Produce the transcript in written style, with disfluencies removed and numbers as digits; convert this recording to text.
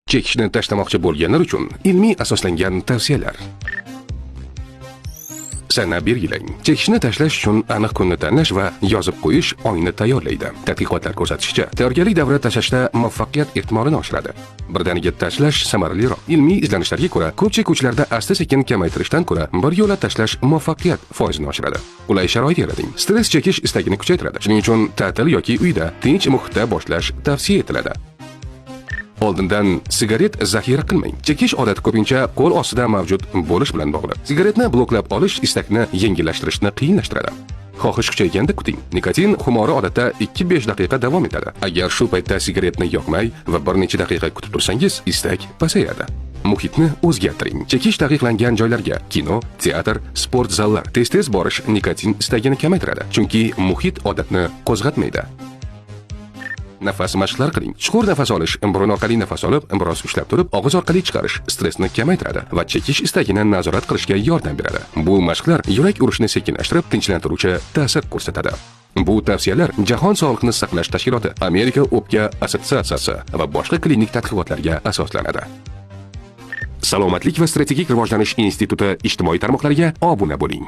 Chekishni tashlamoqchi bo'lganlar uchun ilmiy asoslangan tavsiyalar. Sana belgilang. Chekishni tashlash uchun aniq kunni tanlash va yozib qo'yish oyni tayyorlaydi. Tadqiqotlar ko'rsatishicha, tayyorgarlik davri tashlashda muvaffaqiyat ehtimolini oshiradi. Birdaniga tashlash samaraliroq. Ilmiy izlanishlarga ko'ra, ko'pchilik ko'chlarda asta-sekin kamaytirishdan ko'ra, bir yo'la tashlash muvaffaqiyat foizini oshiradi. Qulay sharoit yarating. Stress chekish istagini kuchaytiradi. Shuning uchun ta'til yoki uyda tinch muhitda boshlash tavsiya etiladi. Oldindan sigaret zaxira qilmang. Chekish odati ko'pincha qo'l ostida mavjud bo'lish bilan bog'liq. Sigaretni bloklab olish istakni yengillashtirishni qiyinlashtiradi. Xohish kuchayganda kuting. Nikotin xumori odatda 2-5 daqiqa davom etadi. Agar shu paytda sigaretni yoqmay va bir necha daqiqa kutib tursangiz, istak pasayadi. Muhitni o'zgartiring. Chekish taqiqlangan joylarga, kino, teatr, sport zallar tez-tez borish nikotin istagini kamaytiradi. Chunki muhit odatni qo'zg'atmaydi. Nafas mashqlari qiling. Chuqur nafas olish, burun orqali nafas olib, biroz ushlab turib, og'iz orqali chiqarish stressni kamaytiradi va chekish istagini nazorat qilishga yordam beradi. Bu mashqlar yurak urishini sekinlashtirib, tinchlantiruvchi ta'sir ko'rsatadi. Bu tavsiyalar Jahon Sog'liqni saqlash tashkiloti, Amerika o'pka assotsiatsiyasi va boshqa klinik tadqiqotlarga asoslanadi. Salomatlik va strategik rivojlanish instituti ijtimoiy tarmoqlariga obuna bo'ling.